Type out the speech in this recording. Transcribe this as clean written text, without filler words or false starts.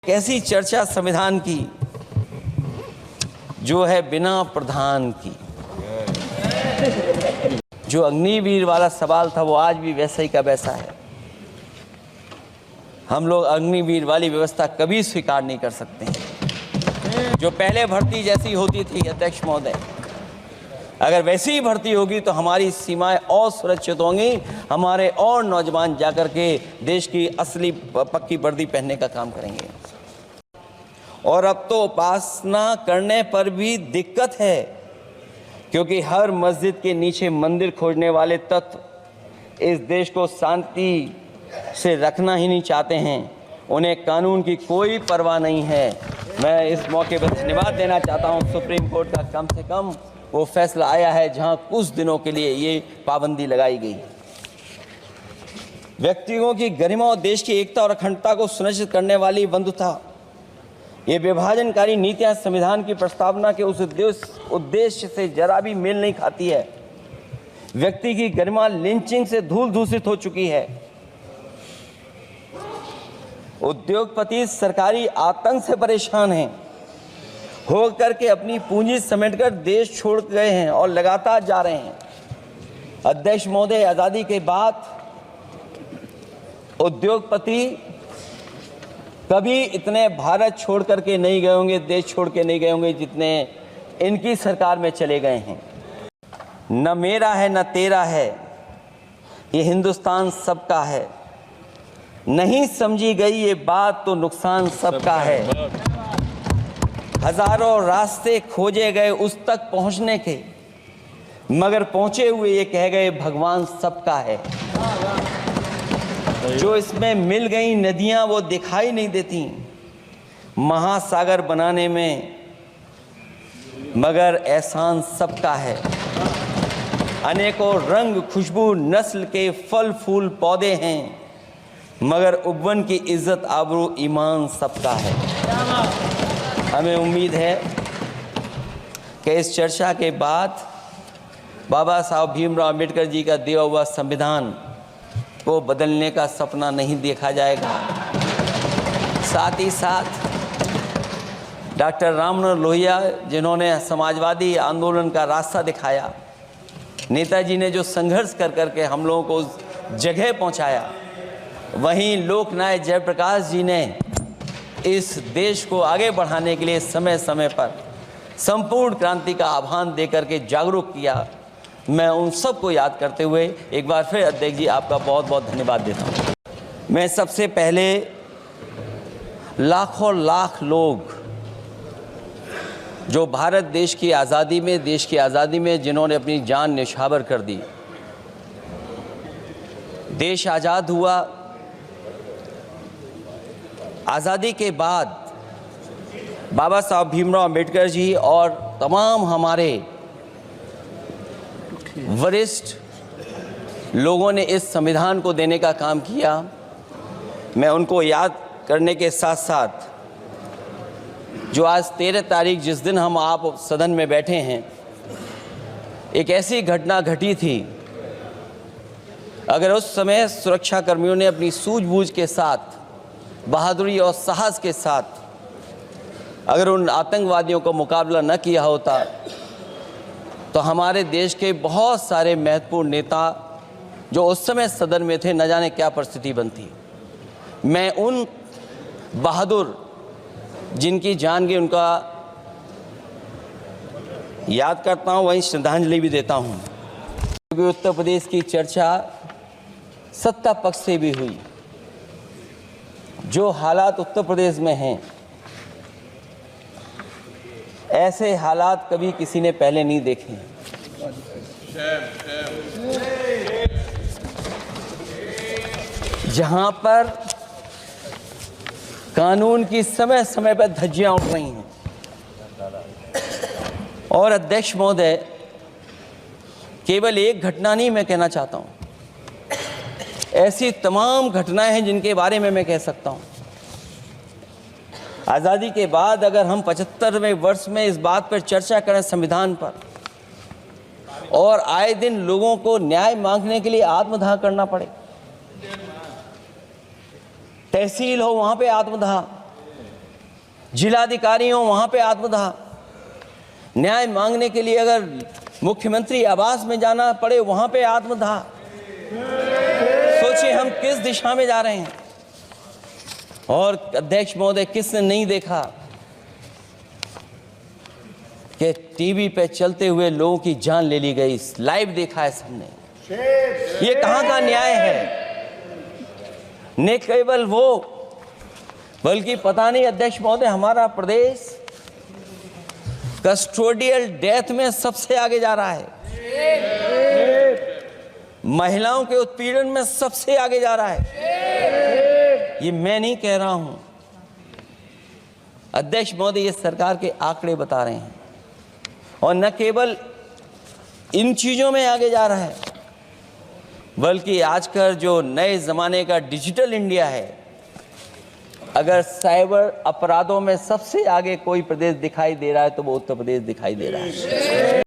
एक ऐसी चर्चा संविधान की जो है बिना प्रधान की। जो अग्निवीर वाला सवाल था वो आज भी वैसा ही का वैसा है। हम लोग अग्निवीर वाली व्यवस्था कभी स्वीकार नहीं कर सकते हैं। जो पहले भर्ती जैसी होती थी अध्यक्ष महोदय, अगर वैसी ही भर्ती होगी तो हमारी सीमाएं और सुरक्षित होंगी, हमारे और नौजवान जाकर के देश की असली पक्की वर्दी पहनने का काम करेंगे। और अब तो उपासना करने पर भी दिक्कत है, क्योंकि हर मस्जिद के नीचे मंदिर खोजने वाले तत्व इस देश को शांति से रखना ही नहीं चाहते हैं। उन्हें कानून की कोई परवाह नहीं है। मैं इस मौके पर धन्यवाद देना चाहता हूं सुप्रीम कोर्ट का, कम से कम वो फैसला आया है जहां कुछ दिनों के लिए ये पाबंदी लगाई गई। व्यक्तियों की गरिमा और देश की एकता और अखंडता को सुनिश्चित करने वाली बंधुता, ये विभाजनकारी नीतियां संविधान की प्रस्तावना के उस उद्देश्य से जरा भी मेल नहीं खाती है। व्यक्ति की गरिमा लिंचिंग से धूल दूषित हो चुकी है। उद्योगपति सरकारी आतंक से परेशान हैं, होकर के अपनी पूंजी समेटकर देश छोड़ गए हैं और लगातार जा रहे हैं। अध्यक्ष महोदय, आजादी के बाद उद्योगपति कभी इतने भारत छोड़ करके नहीं गए होंगे, देश छोड़ के नहीं गए होंगे जितने इनकी सरकार में चले गए हैं। न मेरा है न तेरा है, ये हिंदुस्तान सबका है। नहीं समझी गई ये बात तो नुकसान सबका है। हजारों रास्ते खोजे गए उस तक पहुंचने के, मगर पहुंचे हुए ये कह गए भगवान सबका है। जो इसमें मिल गई नदियां वो दिखाई नहीं देती महासागर बनाने में, मगर एहसान सबका है। अनेकों रंग खुशबू नस्ल के फल फूल पौधे हैं, मगर उपवन की इज्जत आबरू ईमान सबका है। हमें उम्मीद है कि इस चर्चा के बाद बाबा साहब भीमराव अम्बेडकर जी का दिया हुआ संविधान को बदलने का सपना नहीं देखा जाएगा। साथ ही साथ डॉक्टर राममनोहर लोहिया, जिन्होंने समाजवादी आंदोलन का रास्ता दिखाया, नेताजी ने जो संघर्ष कर करके हम लोगों को उस जगह पहुंचाया, वहीं लोकनायक जयप्रकाश जी ने इस देश को आगे बढ़ाने के लिए समय समय पर संपूर्ण क्रांति का आह्वान देकर के जागरूक किया। मैं उन सबको याद करते हुए एक बार फिर अध्यक्ष जी आपका बहुत बहुत धन्यवाद देता हूँ। मैं सबसे पहले लाखों लाख लोग जो भारत देश की आज़ादी में जिन्होंने अपनी जान न्यौछावर कर दी, देश आज़ाद हुआ। आज़ादी के बाद बाबा साहब भीमराव अम्बेडकर जी और तमाम हमारे वरिष्ठ लोगों ने इस संविधान को देने का काम किया। मैं उनको याद करने के साथ साथ जो आज 13 तारीख, जिस दिन हम आप सदन में बैठे हैं, एक ऐसी घटना घटी थी, अगर उस समय सुरक्षा कर्मियों ने अपनी सूझबूझ के साथ, बहादुरी और साहस के साथ अगर उन आतंकवादियों को मुकाबला न किया होता तो हमारे देश के बहुत सारे महत्वपूर्ण नेता जो उस समय सदन में थे, न जाने क्या परिस्थिति बनती। मैं उन बहादुर जिनकी जान गई उनका याद करता हूं, वहीं श्रद्धांजलि भी देता हूं। क्योंकि उत्तर प्रदेश की चर्चा सत्ता पक्ष से भी हुई। जो हालात उत्तर प्रदेश में हैं, ऐसे हालात कभी किसी ने पहले नहीं देखे। जहां पर कानून की समय समय पर धज्जियां उठ रही हैं। और अध्यक्ष महोदय, केवल एक घटना नहीं मैं कहना चाहता हूं, ऐसी तमाम घटनाएं हैं जिनके बारे में मैं कह सकता हूं। आज़ादी के बाद अगर हम 75वें वर्ष में इस बात पर चर्चा करें संविधान पर, और आए दिन लोगों को न्याय मांगने के लिए आत्मदाह करना पड़े, तहसील हो वहां पे आत्मदाह, जिलाधिकारियों वहां पे आत्मदाह, न्याय मांगने के लिए अगर मुख्यमंत्री आवास में जाना पड़े वहां पे आत्मदाह। सोचिए हम किस दिशा में जा रहे हैं। और अध्यक्ष महोदय, किसने नहीं देखा कि टीवी पे चलते हुए लोगों की जान ले ली गई? लाइव देखा है सबने। ये कहां का न्याय है? न केवल वो, बल्कि पता नहीं अध्यक्ष महोदय, हमारा प्रदेश कस्टोडियल डेथ में सबसे आगे जा रहा है, महिलाओं के उत्पीड़न में सबसे आगे जा रहा है। ये मैं नहीं कह रहा हूं, अध्यक्ष महोदय ये सरकार के आंकड़े बता रहे हैं। और न केवल इन चीजों में आगे जा रहा है, बल्कि आजकल जो नए जमाने का डिजिटल इंडिया है, अगर साइबर अपराधों में सबसे आगे कोई प्रदेश दिखाई दे रहा है तो वो उत्तर प्रदेश दिखाई दे रहा है।